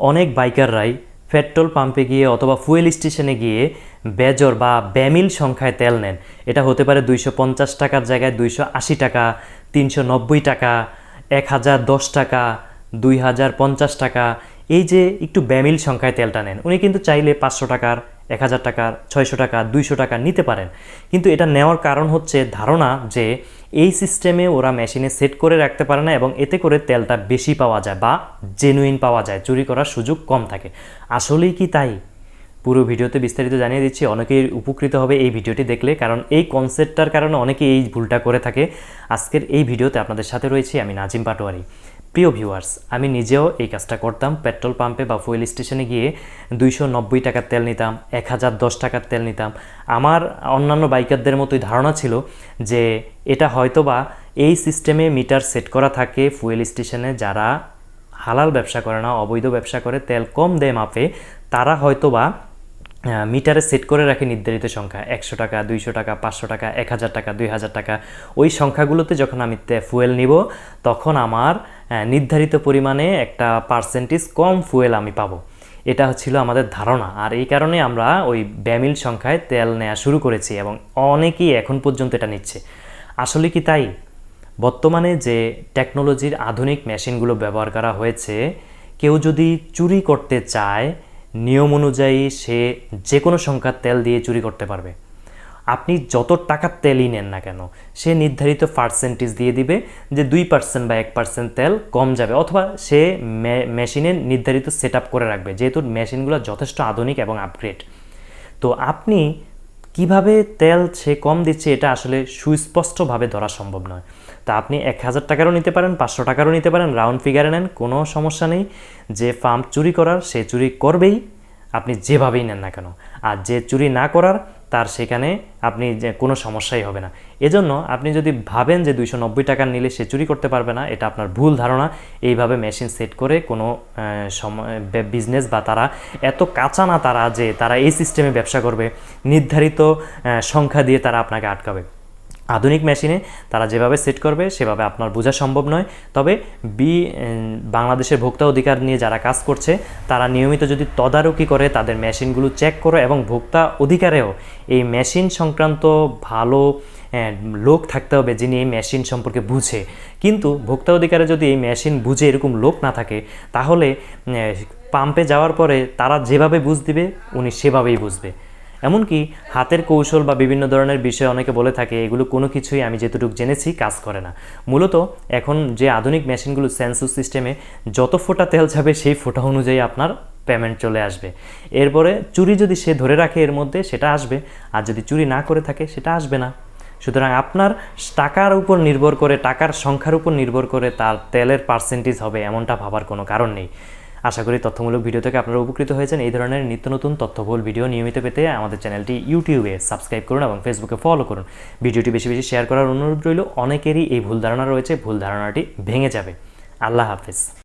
অনেক বাইকাররাই পেট্রোল পাম্পে গিয়ে অথবা ফুয়েল স্টেশনে গিয়ে বেজর বা বেমিল সংখ্যায় তেল নেন। এটা হতে পারে 250 টাকার জায়গায় 280 টাকা, 390 টাকা, 1010 টাকা, 2050 টাকা। এই যে একটু বেমিল সংখ্যায় তেলটা নেন, উনি কিন্তু চাইলে 500 টাকার, 1000 টাকার, 600 টাকা, 200 টাকা নিতে পারেন। কিন্তু এটা নেওয়ার কারণ হচ্ছে ধারণা যে এই সিস্টেমে ওরা মেশিনে সেট করে রাখতে পারে না এবং এতে করে তেলটা বেশি পাওয়া যায় বা জেনুইন পাওয়া যায়, চুরি করার সুযোগ কম থাকে। আসলেই কি তাই? পুরো ভিডিওতে বিস্তারিত জানিয়ে দিচ্ছি, অনেকেই উপকৃত হবে এই ভিডিওটি দেখলে, কারণ এই কনসেপ্টটার কারণে অনেকেই এই ভুলটা করে থাকে। আজকের এই ভিডিওতে আপনাদের সাথে রয়েছি আমি নাজিম পাটোয়ারি। প্রিয় ভিউয়ার্স, আমি নিজেও এই কাজটা করতাম। পেট্রোল পাম্পে বা ফুয়েল স্টেশনে গিয়ে 290 টাকার তেল নিতাম, 1010 টাকার তেল নিতাম। আমার অন্যান্য বাইকারদের মতোই ধারণা ছিল যে এটা হয়তোবা এই সিস্টেমে মিটার সেট করা থাকে ফুয়েল স্টেশনে, যারা হালাল ব্যবসা করে না, অবৈধ ব্যবসা করে, তেল কম দেয় মাপে, তারা হয়তোবা মিটারে সেট করে রাখে নির্ধারিত সংখ্যা 100 টাকা, 200 টাকা, 500 টাকা, 1000 টাকা, 2000 টাকা। ওই সংখ্যাগুলোতে যখন আমি ফুয়েল নিব তখন আমার নির্ধারিত পরিমাণে একটা পার্সেন্টেজ কম ফুয়েল আমি পাবো। এটা ছিল আমাদের ধারণা, আর এই কারণে আমরা ওই বেমিল সংখ্যায় তেল নেওয়া শুরু করেছি এবং অনেকেই এখন পর্যন্ত এটা নিচ্ছে। আসলে কি তাই? বর্তমানে যে টেকনোলজির আধুনিক মেশিনগুলো ব্যবহার করা হয়েছে, কেউ যদি চুরি করতে চায় নিয়ম অনুযায়ী সে যে কোনো সংখ্যার তেল দিয়ে চুরি করতে পারবে। আপনি যত টাকার তেলই নেন না কেন, সে নির্ধারিত পার্সেন্টেজ দিয়ে দিবে যে 2% বা 1% তেল কম যাবে, অথবা সে মেশিনে নির্ধারিত সেট করে রাখবে, যেহেতু মেশিনগুলো যথেষ্ট আধুনিক এবং আপগ্রেড। তো আপনি কিভাবে তেল সে কম দিচ্ছে এটা আসলে সুস্পষ্টভাবে ধরা সম্ভব নয়। তা আপনি 1000 টাকারও নিতে পারেন, 500 টাকারও নিতে পারেন, রাউন্ড ফিগারে নেন, কোনো সমস্যা নেই। যে পাম্প চুরি করার সে চুরি করবেই, আপনি যেভাবেই নেন না কেন। আর যে চুরি না করার তার সেখানে আপনি যে কোনো সমস্যাই হবে না। এজন্য আপনি যদি ভাবেন যে 290 টাকার নিলে সে চুরি করতে পারবে না, এটা আপনার ভুল ধারণা। এইভাবে মেশিন সেট করে কোনো বিজনেস বা তারা এত কাঁচা না তারা যে তারা এই সিস্টেমে ব্যবসা করবে, নির্ধারিত সংখ্যা দিয়ে তারা আপনাকে আটকাবে। আধুনিক মেশিনে তারা যেভাবে সেট করবে সেভাবে আপনার বোঝা সম্ভব নয়। তবে বাংলাদেশের ভোক্তা অধিকার নিয়ে যারা কাজ করছে তারা নিয়মিত যদি তদারকি করে, তাদের মেশিনগুলো চেক করে, এবং ভোক্তা অধিকারেও এই মেশিন সংক্রান্ত ভালো লোক থাকতে হবে যিনি এই মেশিন সম্পর্কে বুঝে। কিন্তু ভোক্তা অধিকারে যদি এই মেশিন বুঝে এরকম লোক না থাকে, তাহলে পাম্পে যাওয়ার পরে তারা যেভাবে বুঝ দিবে উনি সেভাবেই বুঝবে। এমনকি হাতের কৌশল বা বিভিন্ন ধরনের বিষয় অনেকে বলে থাকে, এগুলো কোনো কিছুই আমি যেটুকু জেনেছি কাজ করে না। মূলত এখন যে আধুনিক মেশিনগুলো সেন্সর সিস্টেমে যত ফোঁটা তেল যাবে সেই ফোঁটা অনুযায়ী আপনার পেমেন্ট চলে আসবে। এরপরে চুরি যদি সে ধরে রাখে এর মধ্যে সেটা আসবে, আর যদি চুরি না করে থাকে সেটা আসবে না। সুতরাং আপনার টাকার উপর নির্ভর করে, টাকার সংখ্যার উপর নির্ভর করে তার তেলের পার্সেন্টেজ হবে এমনটা ভাবার কোনো কারণ নেই। আশা করি তথ্যমূলক ভিডিও থেকে আপনারা উপকৃত হয়েছেন। এই ধরনের নিত্য নতুন তথ্যবহুল ভিডিও নিয়মিত পেতে আমাদের চ্যানেলটি ইউটিউবে সাবস্ক্রাইব করুন এবং ফেসবুকে ফলো করুন। ভিডিওটি বেশি বেশি শেয়ার করার অনুরোধ রইল। অনেকেরই এই ভুল ধারণা রয়েছে, ভুল ধারণাটি ভেঙে যাবে। আল্লাহ হাফেজ।